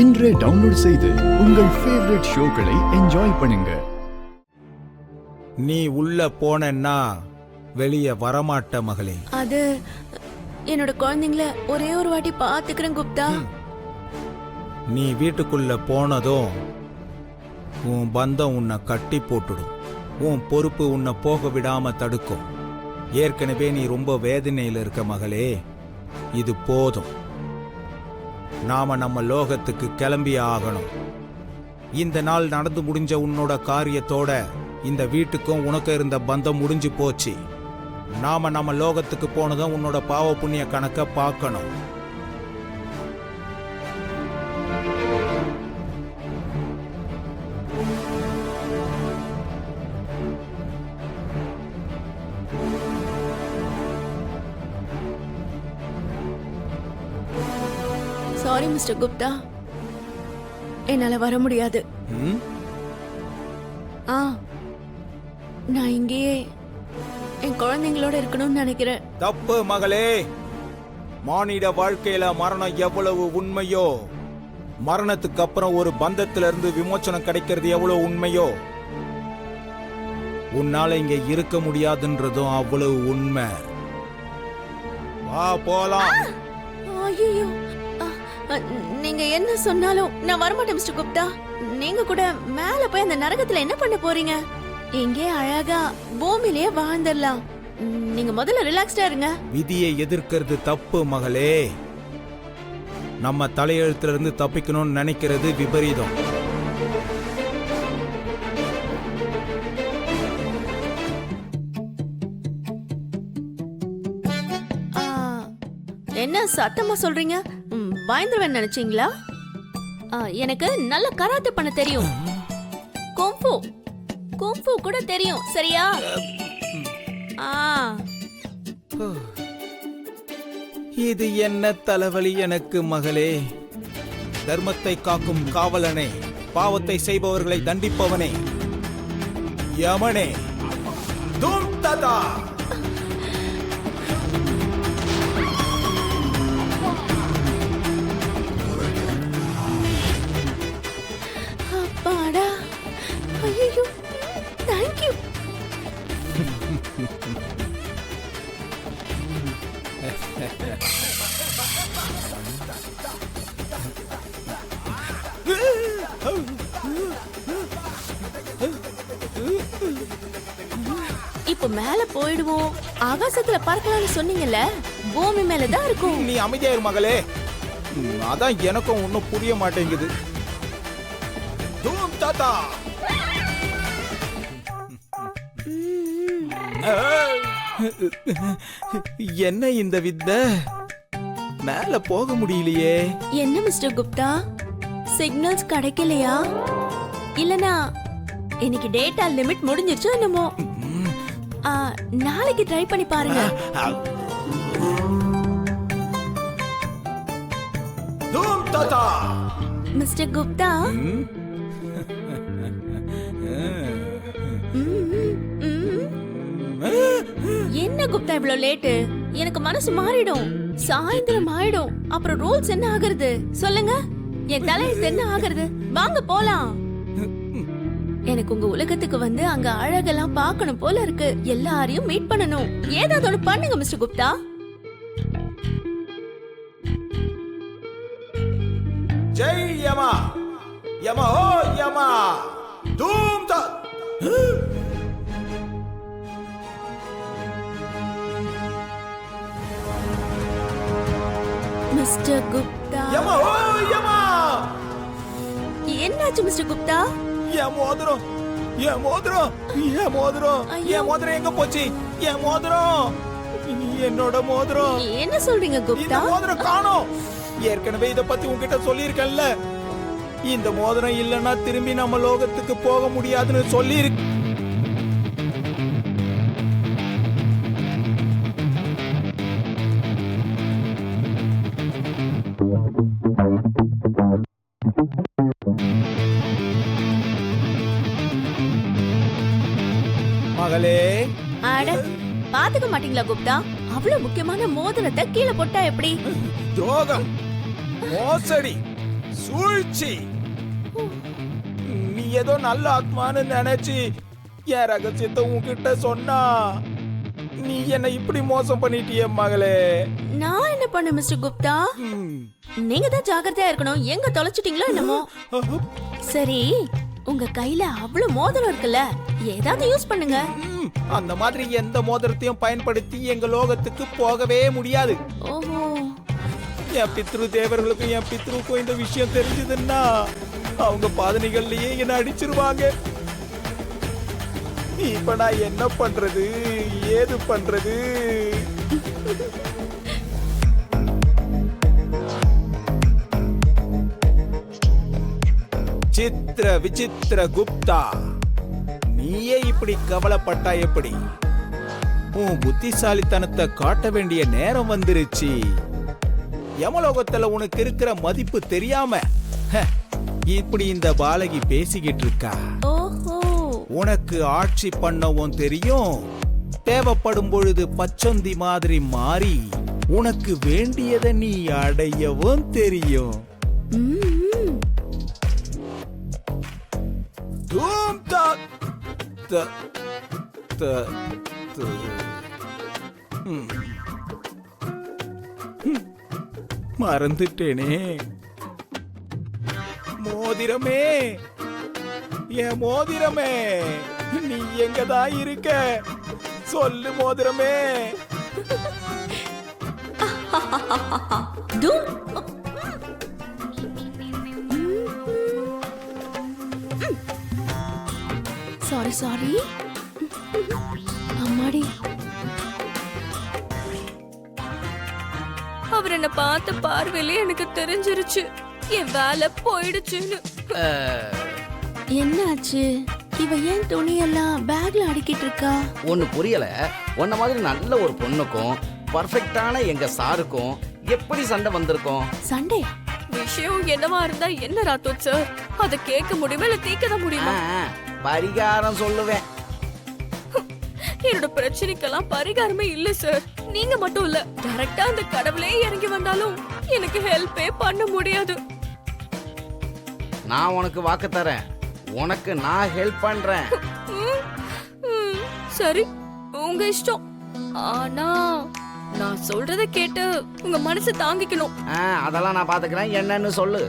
இன்றே டவுன்லோட் செய்து உங்கள் ஃபேவரட் ஷோக்களை என்ஜாய் பண்ணுங்க. நீ உள்ள போனன்னா வெளியே வரமாட்ட மகளே. அது என்னோட குழந்தைங்கள ஒரே ஒரு வாட்டி பாத்துக்கிறேன் குப்தா. நீ வீட்டுக்குள்ள போனதும் உன் பந்தம் உன்னை கட்டி போட்டுடும். உன் பொறுப்பு உன்னை போக விடாம தடுக்கும். ஏற்கனவே நீ ரொம்ப வேதனையில் இருக்க மகளே. இது போதும். நாம நம்ம லோகத்துக்கு கிளம்பி ஆகணும். இந்த நாள் நடந்து முடிஞ்ச உன்னோட காரியத்தோட இந்த வீட்டுக்கும் உனக்கு இருந்த பந்தம் முடிஞ்சு போச்சு. நாம நம்ம லோகத்துக்கு போனதும் உன்னோட பாவ புண்ணிய கணக்க பார்க்கணும். சாரி மிஸ்டர் குப்தா, என்னால வர முடியாது. நான் இங்கேயே என் குழந்தைங்களோட இருக்கணும்னு நினைக்கிறேன். தப்பு மகளே. மானிட வாழ்க்கையில மரணம் எவ்வளவு உண்மையோ, மரணத்துக்கு அப்புறம் ஒரு பந்தத்திலிருந்து விமோச்சனம் கிடைக்கிறது எவ்வளவு உண்மையோ, உன்னால இங்க இருக்க முடியாதுன்றதும் அவ்வளவு உண்மை. வா போலாம். ஐயோ, நீங்க என்ன சொன்னாலும் நான் வரமாட்டேன் மிஸ்டர் குப்தா. நீங்க கூட மேல போய் அந்த நரகத்துல என்ன பண்ண போறீங்க? இங்கே அழகா பூமியிலே வாழ்ந்துடலாம். நீங்க முதல்ல ரிலாக்ஸ்டா இருங்க. விதியை எதிர்க்கிறது தப்பு மகளே. நம்ம தலையெழுத்துல இருந்து தப்பிக்கணும்னு நினைக்கிறது விபரீதம். என்ன சத்தமா சொல்றீங்க? பயந்துருவேன் நினைச்சீங்களா? எனக்கு நல்ல கராத்தே பண்ண தெரியும். கும்ஃபு கூட தெரியும். சரியா? இது என்ன தலைவலி எனக்கு மகளே. தர்மத்தை காக்கும் காவலனே, பாவத்தை செய்பவர்களை தண்டிப்பவனே, யமனே, தும் ததா. அப்பாடா. ஐயோ, தேங்க் யூ. இப்ப மேல போயிடுவோம். ஆகாசத்துல பறக்கலாம்னு சொன்னீங்கல்ல, பூமி மேலதான் இருக்கும். நீ அமைதியாயிரு மகளே. அதான் எனக்கும் ஒன்னும் புரிய மாட்டேங்குது. தூம் தாத்தா. என்ன இந்த வித்தை? மேல போக முடியலையே. என்ன மிஸ்டர் குப்தா, சிக்னல்ஸ் கிடைக்கலையா? இல்லனா இன்னைக்கு டேட்டா லிமிட் முடிஞ்சிருச்சோ என்னமோ? நாளைக்கு ட்ரை பண்ணி பாருங்க. தூம் தாத்தா. மிஸ்டர் குப்தா, என்ன குப்தா இவ்வளவு லேட்டு? எனக்கு மனசு மாறிடும். சாயந்தரம் ஆயிடும். அப்புறம் ரூல்ஸ் என்ன ஆகுறது சொல்லுங்க? என் தலையெழுத்து என்ன ஆகுறது? வாங்க போலாம். எனக்கு உங்க உலகத்துக்கு வந்து அங்க அழகெல்லாம் பார்க்கணும் போல இருக்கு. எல்லாரையும் மீட் பண்ணணும். ஏதாவது ஒண்ணு பண்ணுங்க மிஸ்டர் குப்தா. ஜெய் யமா. யமா ஓ யமா. தூம் தா. மிஸ்டர் குப்தா. யமா ஓ யமா. என்னாச்சு மிஸ்டர் குப்தா? என் மோதிரம் எங்க போச்சு? என் மோதிரம், என்னோட மோதிரம். என்ன சொல்றீங்க குப்தா? இந்த மோதிரம் காணோம். ஏற்கனவே இத பத்தி உன்கிட்ட சொல்லியிருக்கேன்ல. இந்த மோதிரம் இல்லைன்னா திரும்பி நம்ம லோகத்துக்கு போக முடியாதுன்னு சொல்லியிருக்கு. மகளே, அட பாத்துக்க மாட்டீங்களா குப்தா? அவ்வளவு முக்கியமான மோதிரத்தை கீழே போட்டா எப்படி? துரோகம், மோசடி, சூழ்ச்சி. நீ ஏதோ நல்ல ஆத்மான்னு நினைச்சு என் ரகசியத்தை உன்கிட்ட சொன்னா நீ என்ன இப்படி மோசம் பண்ணிட்டிய மகளே. நான் என்ன பண்ண மிஸ்டர் குப்தா? நீங்க தான் ஜாக்கிரதையா இருக்கணும். எங்க தொலைச்சிட்டீங்களோ என்னமோ. சரி, உங்க கையில அவ்வளவு மோதிரம் இருக்குல்ல, ஏதாவது யூஸ் பண்ணுங்க. அந்த மாதிரி எந்த மோதிரத்தையும் பயன்படுத்தி எங்க லோகத்துக்கு போகவே முடியாது. ஓஹோ, என் பித்ரு தேவர்களுக்கும் என் பித்ருக்கும் இந்த விஷயம் தெரிஞ்சதுன்னா அவங்க பாதனைகள்லயே என்ன அடிச்சிருவாங்க. இப்ப நான் என்ன பண்றது, ஏது பண்றது? சித்திர விசித்திர குப்தா, நீயே இப்படி கவலைப்பட்டா எப்படி? உன் புத்திசாலித்தனத்தை காட்ட வேண்டிய நேரம் வந்துருச்சு. யமலோகத்துல உனக்கு இருக்கிற மதிப்பு தெரியாம இப்படி இந்த பாலகி பேசிக்கிட்டு இருக்கா. ஓஹோ, உனக்கு ஆட்சி பண்ணவும் தெரியும், தேவைப்படும் பொழுது பச்சொந்தி மாதிரி மாறி உனக்கு வேண்டியதை நீ அடையவும் தெரியும். தூம் தா- த- த- த- ம். மறந்துட்டேனே. மோதிரமே, என் மோதிரமே, நீ எங்கதான் இருக்க? சொல்லு மோதிரமே. Sorry sorry. அம்மாடி, அவர் என்ன பார்த்த பார்வையிலே எனக்கு தெரிஞ்சிருச்சு என் வேலை போயிடுச்சுன்னு. என்னாச்சு? இவ ஏன் துணியெல்லாம் பேக்ல அடிக்கிட்டு இருக்கா? ஒன்னு புரியல. உன்ன மாதிரி நல்ல ஒரு பொண்ணுக்கும் பர்ஃபெக்டான எங்க சாருக்கும் எப்படி சண்டை வந்திருக்கும்? சண்டே விஷயம் என்னவா இருந்தா என்ன ராத்தோட் சார்? அத கேட்க முடியுமா இல்ல தீர்க்க முடியுமா? பரிகாரம் சொல்லுவேன். என்னோட பிரச்சனைக்கெல்லாம் பரிகாரமே இல்ல சார். நீங்க மட்டும் இல்ல, டைரக்டா அந்த கடவுளே இறங்கி வந்தாலும் எனக்கு ஹெல்ப்பே பண்ண முடியாது. நான் உனக்கு வாக்கு தரேன், உனக்கு நான் ஹெல்ப் பண்றேன். சரி, உங்க இஷ்டம். ஆனா நான் சொல்றத கேட்டு உங்க மனசு தாங்கிக்கணும். அதெல்லாம் நான் பாத்துக்கிறேன். என்னன்னு சொல்லு.